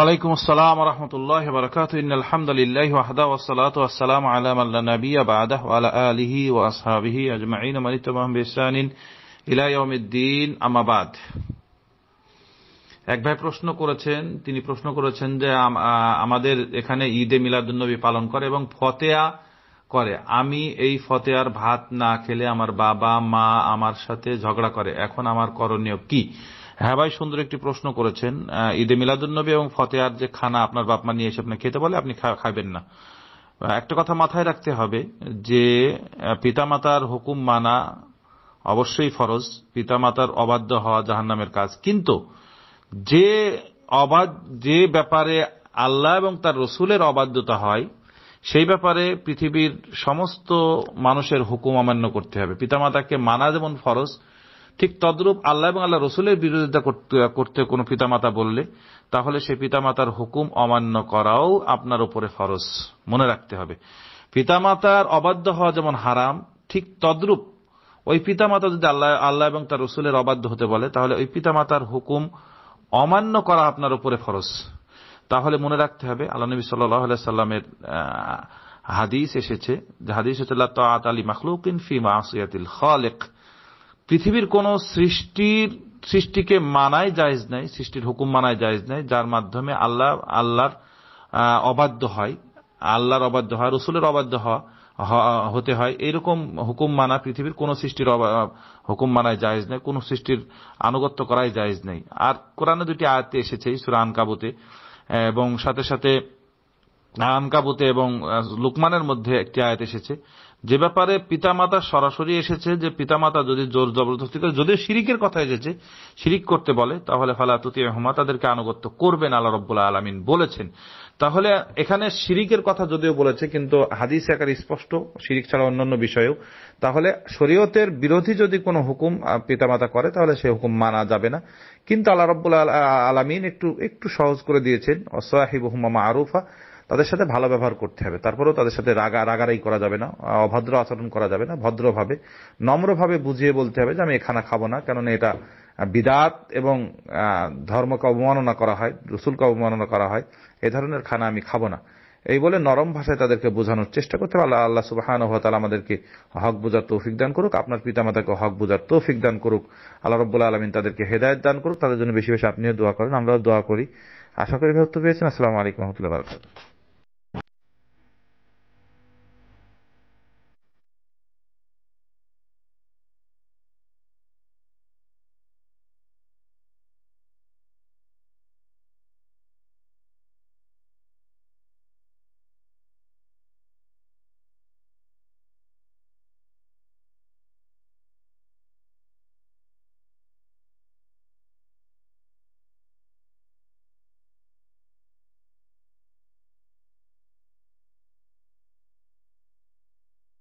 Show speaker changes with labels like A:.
A: ওয়ালাইকুম আসসালাম ওয়া রাহমাতুল্লাহি ওয়া বারাকাতুহু। ইন্নাল হামদালিল্লাহি ওয়াহদাহু ওয়াসসালাতু ওয়াসসালামু আলা মান লা নাবিয়্যা বা'দাহু ওয়া আলা আলিহি ওয়া আসহাবিহি আজমাইন ওয়া মান ইত্তাবা'আহুম বিইহসানিন ইলা ইয়াউমিদ্দিন, আম্মা বাদ। এক ভাই তিনি প্রশ্ন করেছেন যে আমাদের এখানে ঈদে মিলাদুন্নবী পালন করে এবং ফতেয়া করে। আমি এই ফতেয়ার ভাত না খেলে আমার বাবা মা আমার সাথে ঝগড়া করে, এখন আমার করণীয় কি? হ্যাঁ ভাই, সুন্দর একটি প্রশ্ন করেছেন। ঈদে মিলাদুন্নবী এবং ফতেয়ার যে খানা আপনার বাপ মা নিয়ে এসে আপনি খেতে বলে, আপনি খাবেন না। একটা কথা মাথায় রাখতে হবে যে পিতামাতার হুকুম মানা অবশ্যই ফরজ, পিতামাতার অবাধ্য হওয়া জাহান্নামের কাজ। কিন্তু যে ব্যাপারে আল্লাহ এবং তার রসুলের অবাধ্যতা হয়, সেই ব্যাপারে পৃথিবীর সমস্ত মানুষের হুকুম অমান্য করতে হবে। পিতামাতাকে মানা যেমন ফরজ, ঠিক তদ্রূপ আল্লাহ এবং আল্লাহ রসুলের বিরোধিতা করতে কোনো পিতামাতা বললে, তাহলে সেই পিতামাতার হুকুম অমান্য করাও আপনার উপরে ফরজ। মনে রাখতে হবে, পিতামাতার অবাধ্য হওয়া যেমন হারাম, ঠিক তদ্রূপ ওই পিতামাতা যদি আল্লাহ এবং তার রসুলের অবাধ্য হতে বলে, তাহলে ওই পিতামাতার হুকুম অমান্য করা আপনার উপরে ফরজ। তাহলে মনে রাখতে হবে, আল্লাহ নবী সাল্লাল্লাহু আলাইহি সাল্লামের হাদিস এসেছে, যে হাদিস হচ্ছে লা তাআতা লি মাখলুকিন ফি মাসিয়াতিল খালিক। পৃথিবীর কোন সৃষ্টিকে মানাই জায়েজ নাই, সৃষ্টির হুকুম মানাই জায়েজ নাই যার মাধ্যমে আল্লাহর অবাধ্য হয়, রসুলের অবাধ্য হতে হয়। এইরকম হুকুম মানা পৃথিবীর কোন সৃষ্টির হুকুম মানায় জায়েজ নেই, কোন সৃষ্টির আনুগত্য করাই জায়েজ নেই। আর কোরআনে দুটি আয়াতে এসেছে, সূরা আনকাবুতে এবং সাথে আনকাবুতে এবং লুকমানের মধ্যে একটি আয়াত এসেছে, যে ব্যাপারে পিতামাতা সরাসরি এসেছে যে পিতামাতা যদি জোর জবরদস্তি করে, যদিও শিরিকের কথা এসেছে, শিরিক করতে বলে, তাহলে ফালা তুতিউহুমা, তাদেরকে আনুগত্য করবেন, আল্লাহ রাব্বুল আলামিন বলেছেন। তাহলে এখানে শিরিকের কথা যদিও বলেছে, কিন্তু হাদিস আকারে স্পষ্ট শিরিক ছাড়া অন্যান্য বিষয়েও। তাহলে শরীয়তের বিরোধী যদি কোনো হুকুম পিতামাতা করে, তাহলে সেই হুকুম মানা যাবে না। কিন্তু আল্লাহ রাব্বুল আলামিন একটু সহজ করে দিয়েছেন, ওয়াসাহিবুহুমা মা'রুফা, তাদের সাথে ভালো ব্যবহার করতে হবে। তারপরেও তাদের সাথে রাগারাগি করা যাবে না, অভদ্র আচরণ করা যাবে না। ভদ্রভাবে নম্রভাবে বুঝিয়ে বলতে হবে যে আমি এ খানা খাবো না, কেননা এটা বিদআত এবং ধর্মকে অবমাননা করা হয়, রাসূলকে অবমাননা করা হয়, এই ধরনের খানা আমি খাবো না। এই বলে নরম ভাষায় তাদেরকে বোঝানোর চেষ্টা করতে হবে। আল্লাহ সুবহানাহু ওয়া তাআলা আমাদেরকে হক বোঝার তৌফিক দান করুক, আপনার পিতামাতাকে হক বোঝার তৌফিক দান করুক। আল্লাহ রাব্বুল আলামিন তাদেরকে হেদায়েত দান করুক। তাদের জন্য বেশি বেশি আপনিও দোয়া করেন, আমরাও দোয়া করি। আশা করি উত্তর পেয়েছেন। আসসালামু আলাইকুম ওয়া রাহমাতুল্লাহি ওয়া বারাকাতুহু।